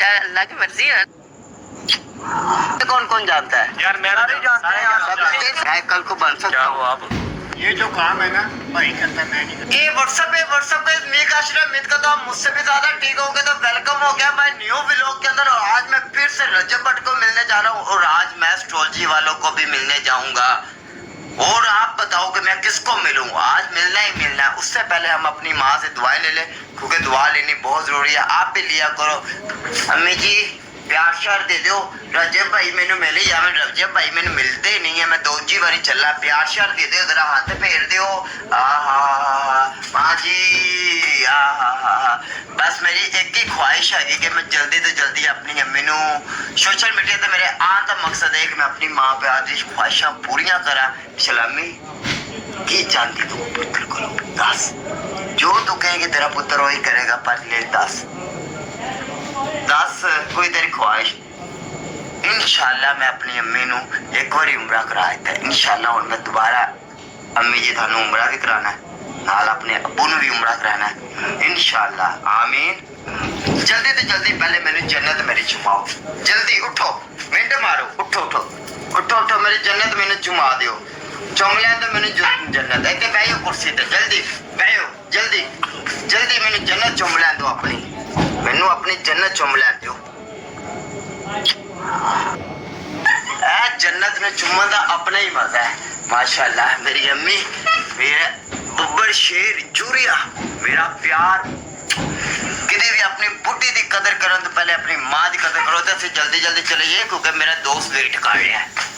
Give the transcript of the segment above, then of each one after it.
अल्लाह की मर्जी है। कौन कौन जानता है यार मेरा नहीं जानता है मैं कल को बन सकता हूँ। आप ये जो काम है ना भाई करता मैं नहीं करता। ये व्हाट्सएप पे मीक आश्रम मित का तो आप मुझसे भी ज्यादा ठीक हो गए। तो वेलकम हो गया मैं न्यू व्लॉग के अंदर। और आज मैं फिर से रजब भट्ट को मिलने जा रहा हूँ और आज मैं एस्ट्रोलॉजी वालों को भी मिलने जाऊंगा। और आप बताओ कि मैं किसको मिलूं? आज मिलना ही मिलना है। उससे पहले हम अपनी माँ से दुआएं ले लें क्योंकि दुआ लेनी बहुत जरूरी है। आप भी लिया करो। अम्मी जी प्यार श्यार दे दो। रजब भाई मैंने मिले या मैं रजब भाई मैंने मिलते ही नहीं है। मैं दो जी बारी चला प्यार श्यार दे दो जरा हाथ फेर दो। माँ जी बस मेरी एक ही ख्वाहिश है कि मैं जल्दी तो जल्दी अपनी अम्मी नू सोशल मीडिया ते मेरे आने का मकसद है कि मैं अपनी माँ पे आदि ख्वाहिशां पूरियां करा। सलामी की जानती तू पुत्र को दस जो तू कहेगी तेरा पुत्र वही करेगा। पर ले दस कोई तेरी ख्वाहिश। इंशाल्लाह मैं अपनी अम्मी नू एक बार उमरा करा दिता। इंशाल्लाह हुण मैं दोबारा अम्मी जी थानू उमरा भी कराना है नाल अपने अब्बू नू भी उमरा कराना है इंशाल्लाह। आमीन। जल्दी तो जल्दी पहले मैंने जन्नत मेरी चुमाओ। जल्दी उठो मिनट मारो। उठो उठो उठो उठो मेरी जन्नत मैंने चुमा दियो। चुम लें तो मैंने जन्नत एक बैठो कुर्सी ते जल्दी बैठो। जल्दी जल्दी मैंने जन्नत चुम लें दो। अपनी मैनू अपनी जन्नत चुम लें दो। जन्नत में चुम्मन का अपना ही मजा है। माशाल्लाह मेरी अम्मी मेरे बब्बर शेर चूरिया मेरा प्यार किसी भी अपनी बुढ़ी की कदर करो तो पहले अपनी माँ की कदर करो। तो जल्दी जल्दी चलिए क्योंकि मेरा दोस्त वेट कर रहा है।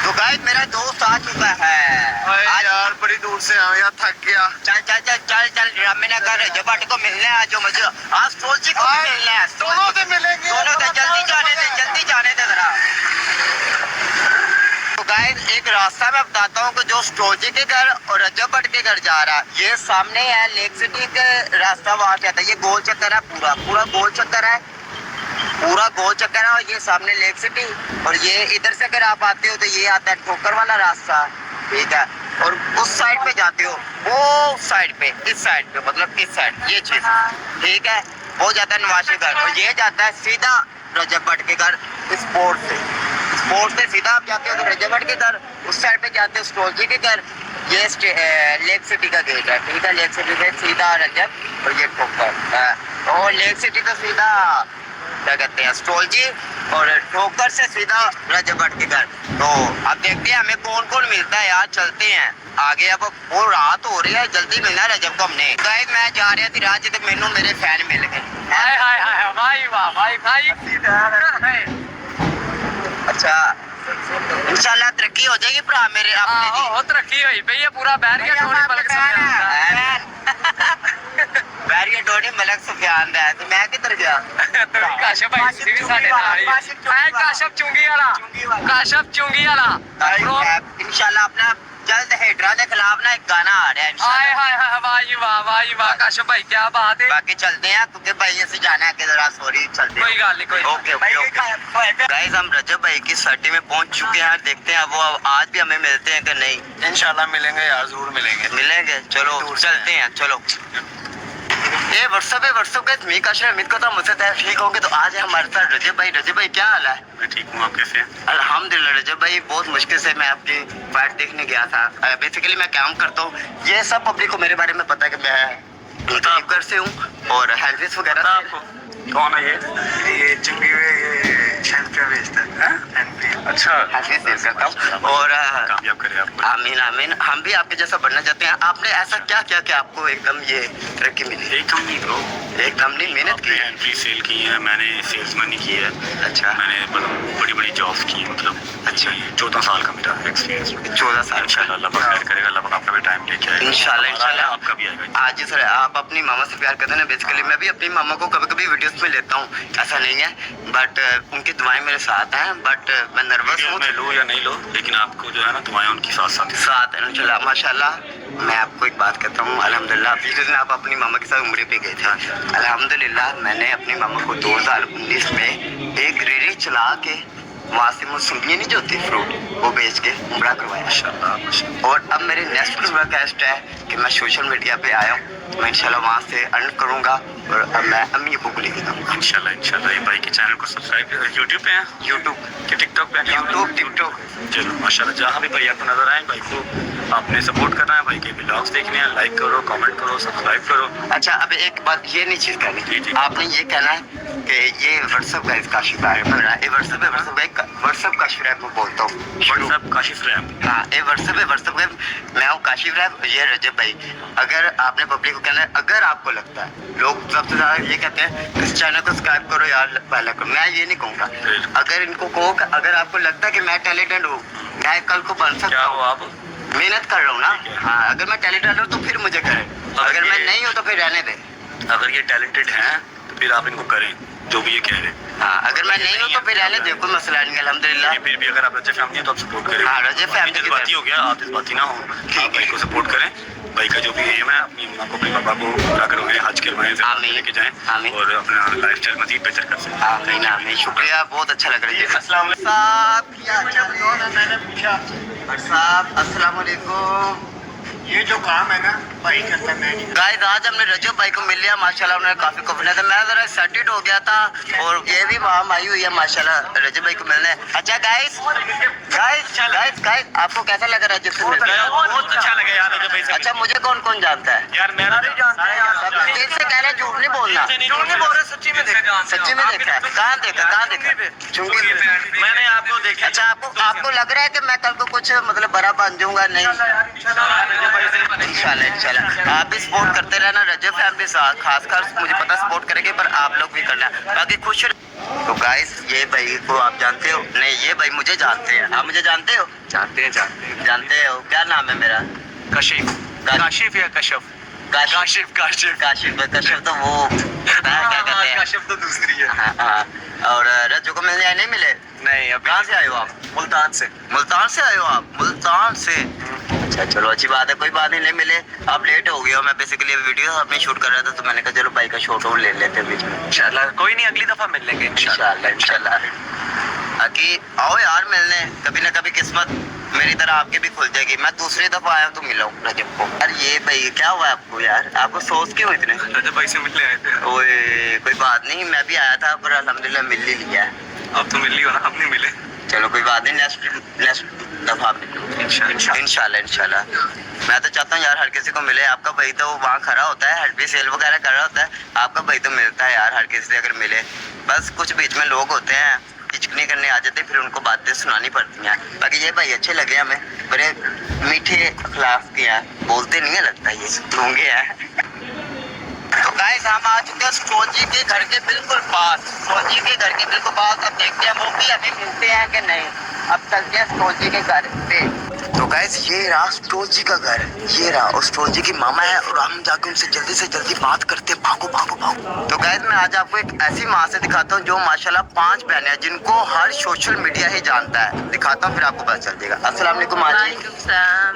तो गाइस मेरा दोस्त आ चुका है। आज यार बड़ी दूर से आया यार थक गया। चल चल चल चल चल ड्रामे ना कर। रजब भट्ट को मिलने आ जो मजे आज सोची को भी मिलना है। दोनों से मिलेंगे दोनों से जल्दी जाने दे जरा। तो गाइस एक रास्ता मैं बताता हूँ कि जो स्ट्रोजी के घर और रजब भट्ट के घर जा रहा है ये सामने है लेक सिटी का रास्ता। वहाँ से आता है। ये गोल चक्कर है पूरा गोल चक्कर है। पूरा गोल चक्कर है और ये सामने लेक सिटी। और ये इधर से अगर आप आते हो तो ये आता है ठोकर वाला रास्ता। ठीक है। और उस साइड पे जाते हो वो साइड पे इस साइड पे मतलब इस साइड ये चीज ठीक है वो जाता है नवाशी घर। और ये जाता है सीधा रजब भट्ट के घर। स्पोर्ट से सीधा आप जाते हो तो रजब भट्ट के घर। उस साइड पे जाते हो स्ट्रोजी के घर। ये लेक सिटी का गेट है। ठीक है। लेक सिटी से सीधा रजब और ये ठोकर। और लेक सिटी तो सीधा क्या कहते हैं स्ट्रोजी और ठोकर से सीधा रजब भट्ट के घर। तो अब देखते हैं हमें कौन कौन मिलता है यार। चलते हैं आगे। अब वो रात हो रही है जल्दी मिलना है रजब को हमने। गाइस मैं जा रहा थी रात तो मैनू मेरे फैन मिल गए। हाय हाय हाय भाई वाह भाई भाई। अच्छा इंशाल्लाह तरक्की हो जाएगी भरा मेरे अपने दी। बहुत तरक्की हुई पई है पूरा बैरिया टोनी मलक सुफियान बैरिया टोनी मलक सुफियान दा तो मैं किधर गया? काशफ भाई ਤੁਸੀਂ ਵੀ ਸਾਡੇ ਨਾਲ ਹੀ ਮੈਂ काशफ चुंगी वाला काशफ चुंगी वाला इंशाल्लाह अपना जल्द हेडरा के खिलाफ ना एक गाना आ रहा है हाय इंशाल्लाह। हाय वाह वाह काशफ भाई क्या बात है। बाकी चलते हैं क्योंकि भाई से जाना है कि जरा सॉरी चलते हैं। कोई गल नहीं कोई ओके गाइस हम रजब भाई की सटी में पहुंच चुके हैं। देखते हैं वो आज भी हमें मिलते हैं कि नहीं। इंशाल्लाह मिलेंगे यार जरूर मिलेंगे। चलो चलते हैं चलो। ये व्हाट्सएप के मीक आश्रम मित को तो मुझसे ठीक होंगे। तो आज है हमारे साथ रजब भाई क्या हाल है? मैं ठीक हूँ आप कैसे हैं? अल्हम्दुलिल्लाह रजब भाई बहुत मुश्किल से मैं आपकी फाइट देखने गया था। बेसिकली मैं काम करता हूँ ये सब पब्लिक को मेरे बारे में पता है कि मैं घर से हूँ और हैंडविच वगैरह आपको कौन है ये चुंगी में ये एमपी बेचता है। अच्छा हैंडविच सेल करता हूँ और कामयाब करे आपको। आमीन आमीन। हम भी आपके जैसा बनना चाहते हैं। आपने ऐसा क्या किया कि आपको एकदम ये तरक्की मिली? एकदम नहीं ब्रो एकदम नहीं मेहनत की। एंट्री सेल की है मैंने सेल्समैन की है। अच्छा मैंने बड़ी बड़ी जॉब्स की मतलब अच्छा 14 साल का मेरा एक्सपीरियंस। 14 साल इंशाल्लाह अल्लाह पाक खैर करेगा। अल्लाह पाक अपना भी टाइम लेके आएगा इंशाल्लाह आपका भी आएगा। आज सर आप अपनी मामा से प्यार करते हैं ना। बेसिकली मैं भी अपनी मामा को कभी कभी वीडियोस में लेता हूँ ऐसा नहीं है बट उनकी दुआएं मेरे साथ हैं। बट मैं नर्वस हूँ मैं लो या नहीं लो लेकिन आपको जो है ना दुआएं उनकी साथ इंशाल्लाह माशाल्लाह। मैं आपको एक बात कहता हूँ अल्हम्दुलिल्लाह पिछले दिन आप अपनी मामा के साथ उम्रे पे गए थे। अल्हम्दुलिल्लाह मैंने अपनी मामा को 2019 में एक रेडी चला के वहाँ से मौसमियाँ नहीं जो होती फ्रूट, वो बेच के उम्रा करवाया। माशाल्लाह। और अब मेरे नेक्स्ट रिक्वेस्ट है कि मैं सोशल मीडिया पे आया हूँ, मैं इंशाल्लाह वहाँ से अर्न करूँगा और अब मैं अम्मी अबू को लेके जाऊँगा इंशाल्लाह ये भाई के चैनल को सब्सक्राइब यूट्यूब पे हैं, यूट्यूब कि टिकटॉक पे हैं? YouTube TikTok. चलो माशाल्लाह, जहाँ भी भाई आपको नजर आए, भाई को आपने सपोर्ट करना है, भाई के ब्लॉग्स देखने हैं, लाइक करो, कमेंट करो, सब्सक्राइब करो। अच्छा, अब एक बात ये नहीं चीज़ जी, कहनी, जी। आपने ये कहना है कि ये व्हाट्सअप का इसका शिकार है मेरा, ये व्हाट्सअप है, व्हाट्सअप का शिकार मैं बोलता हूँ। WhatsApp Kashif rap. हाँ, ये व्हाट्सअप है, व्हाट्सअप है, मैं हूँ काशिफ रैप, ये रजब भाई। अगर आपने पब्लिक को कहना है, अगर आपको लगता है, लोग सबसे ज़्यादा ये कहते हैं इस चैनल को सब्सक्राइब करो यार, पहले करो, मैं ये नहीं कहूँगा। अगर इनको कहो कि अगर आपको लगता है कि मैं टैलेंटेड हूँ, मैं कल को बन सकता क्या हूँ, हो आप? मेहनत कर रहा हूँ ना, हाँ, अगर मैं टैलेंटेड हूँ तो फिर मुझे करें, अगर मैं नहीं हूँ तो फिर रहने दें। अगर ये टैलेंटेड हैं तो फिर आप इनको करें, जो भी ये कह रहे हैं। हाँ, अगर मैं नहीं हूँ तो फिर रहने दें, कोई मसला नहीं, अल्हम्दुलिल्लाह। फिर भी अगर आप रजब फैमिली हैं तो आप सपोर्ट करें। हाँ, रजब फैमिली की जज्बाती हो गया, आप जज्बाती ना हो, आप भाई को सपोर्ट करें। भाई का जो भी एम है, अपनी माँ को, अपने पापा को पूरा करोगे, हज करवाएं, आमीन। लेके जाएं आमीन। और अपना लाइफस्टाइल मजीद बेहतर कर सकें। आमीन आमीन, शुक्रिया, बहुत अच्छा लग रहा है। अस्सलाम वालेकुम। साहब क्या मैंने पूछा साहब, अस्सलाम वालेकुम। ये जो काम है ना भाई करता है, मैं नहीं करता। गाइस, आज हमने रजब भाई को मिल लिया, माशाल्लाह उन्होंने काफी कॉन्फिडेंस है, मैं जरा एक्साइटेड हो गया था, और ये भी वहाँ आई हुई है माशाल्लाह रजब भाई को मिलने। अच्छा गाइस गाइस गाइस गाइस, आपको कैसा लगा रजब से मिलकर? बहुत अच्छा लगा यार रजब भाई से। अच्छा, मुझे कौन कौन जानता है? यार मेरा नहीं जानता है यार। सब दिल से कह रहे हैं, झूठ नहीं बोलना। झूठ नहीं बोल रहे, सच्ची में देखा। सच्ची में देखा है? कहाँ देखा? चुंगी पे। मैंने आपको देखा। अच्छा, आपको लग रहा है कि मैं कल को कुछ मतलब बड़ा बन जाऊंगा? नहीं, इंशाल्लाह इंशाल्लाह। आप भी सपोर्ट करते रहना, रजब फैमिली खासकर मुझे पता सपोर्ट करेंगे, पर आप लोग भी करना, बाकी खुश। तो गाइस, ये भाई को आप जानते हो? नहीं, ये भाई मुझे जानते हैं। आप मुझे जानते हो? जानते हो? क्या नाम है मेरा? काशिफ। काशिफ या कशफ? काशिफ काशिफ। काशिफ कशिफ तो वो पता है क्या कहते हैं। काशिफ तो दूसरी है। हाँ, हाँ। और रज्जू को मिलने आए, नहीं मिले? नहीं, अब कहाँ से आए हो आप? मुल्तान से। मुल्तान से आए हो आप? मुल्तान से, अच्छा चलो, अच्छी बात है, कोई बात नहीं मिले। आप लेट हो गए हो, मैं बेसिकली वीडियो अपनी शूट कर रहा था, तो मैंने कहा चलो भाई का शॉट ले लेते हैं बीच में। इंशाल्लाह, कोई नहीं, अगली दफा मिल लेंगे इंशाल्लाह इंशाल्लाह। बाकी आओ यार मिलने, कभी ना कभी किस्मत मेरी तरह आपकी भी खुल जाएगी। मैं दूसरी दफा आया हूँ तो मिला हूँ रजब को। यार ये भाई क्या हुआ आपको यार? आपको सोच क्यों इतने? रजब भाई से मिलने आए थे। ओए कोई बात नहीं, मैं भी आया था, पर अल्हम्दुलिल्लाह मिल ही लिया। अब तो मिल ली हो ना, हम नहीं मिले। चलो कोई बात नहीं, नेक्स्ट दफा मिलूंगा इंशाल्लाह इंशाल्लाह। मैं तो चाहता हूँ यार हर किसी को मिले। आपका भाई तो वहाँ खड़ा होता है, हड्डी सेल वगैरह कर रहा होता है, आपका भाई तो मिलता है यार हर किसी से अगर मिले। बस कुछ बीच में लोग होते हैं हिचकनी करने आ जाते, फिर उनको बातें सुनानी पड़ती हैं। बाकी ये भाई अच्छे लगे हमें, बड़े मीठे अखलाक के हैं, बोलते नहीं है, लगता है ये गूंगे हैं। तो गाइस, हम आ चुके हैं स्टोर जी के घर के बिल्कुल पास। स्टोर जी के घर के बिल्कुल पास, अब देखते हैं वो भी अभी मिलते हैं कि नहीं। अब चलते हैं स्टोर जी के घर पे। तो गाइस, ये रहा स्टोर जी का घर, ये रहा, और स्टोर जी की मामा है, और हम जाके उनसे जल्दी से जल्दी बात करते हैं। भागो भागो भागो। तो गाइस, मैं आज आपको एक ऐसी माँ से दिखाता हूँ जो माशाल्लाह 5 बहनें हैं, जिनको हर सोशल मीडिया ही जानता है। दिखाता हूँ, फिर आपको पता चल जाएगा। अस्सलाम वालेकुम माँ जी।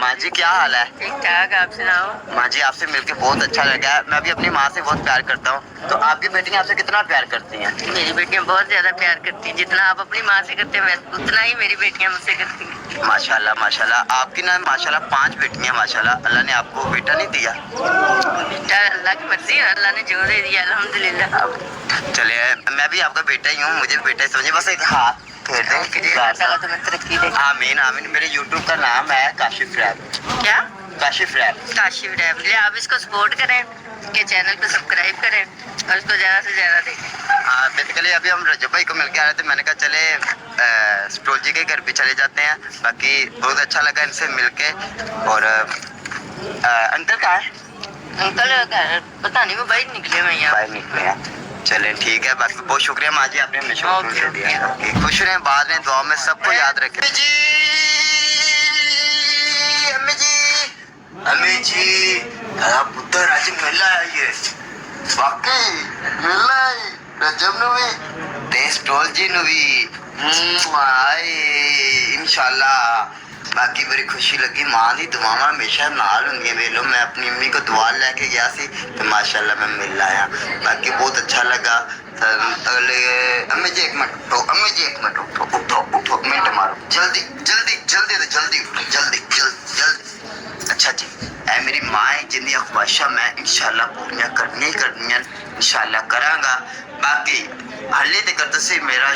माँ जी क्या हाल है? ठीक ठाक, आप सुनाओ। माँ जी, आपसे मिलके बहुत अच्छा लगा है। मैं भी अपनी माँ से बहुत प्यार करता हूँ। तो आपकी बेटियाँ आपसे कितना प्यार करती हैं? मेरी बेटियां बहुत ज्यादा प्यार करती हैं, जितना आप अपनी माँ से करते हैं उतना ही मेरी बेटियां मुझसे करती हैं। माशाल्लाह माशाल्लाह। आपकी ना माशाल्लाह 5 बेटियाँ, माशाल्लाह। अल्लाह ने आपको बेटा नहीं दिया? बेटा अल्लाह की मर्जी है, अल्लाह ने जो दे दिया अल्हम्दुलिल्लाह। अब चले, मैं भी आपका बेटा ही हूँ, मुझे भी बेटा ही समझिए, बस एक हाथ फेर दें। अल्लाह तुम्हें तरक्की दे। आमीन आमीन। मेरे यूट्यूब का नाम है काशिफ रैप। क्या? काशिफ रैप। काशिफ रैप। आप इसको सपोर्ट करें, के चैनल को सब्सक्राइब करें और इसको ज्यादा से ज्यादा देखें। हाँ, बेसिकली अभी हम रजब भाई को मिल के आ रहे थे, मैंने कहा चले स्टोर जी के घर पे चले जाते हैं। बाकी बहुत अच्छा लगा इनसे मिल के। और अंकल कहाँ है? अंकल पता नहीं, वो बाहर निकले हुए हैं यहाँ। बाहर निकले हैं। चलें ठीक है, बाकी बहुत शुक्रिया माँ जी, आपने हमें शौक ओके, दे दिया। खुश रहें, बाद में दुआ में सबको याद रखें। अम्मी जी, अम्मी जी, पुत्र आज मिला है ये, वाकई मिला है रजब नु भी ते स्टोल जी नु भी आए इंशाल्लाह। बाकी बड़ी खुशी लगी, माँ की दुआवां हमेशा नाल होंगे। वेलो मैं अपनी अम्मी को दुआ लेके गया सी तो माशाल्लाह मैं मिल आया। बाकी बहुत अच्छा लगा। अगले अम्मी जी एक मिनट उठो, अम्मी जी एक मिनट उठो, उठो उठो, मिनट मारो, जल्दी जल्दी जल्दी तो जल्दी उठो, जल्दी जल्दी जल्दी। अच्छा जी, ऐ मेरी माँ है जिन्नी ख्वाहिशां मैं इंशाल्लाह पूरियां करनी इंशाल्लाह करांगा। बाकी हल्ले तक तो से मेरा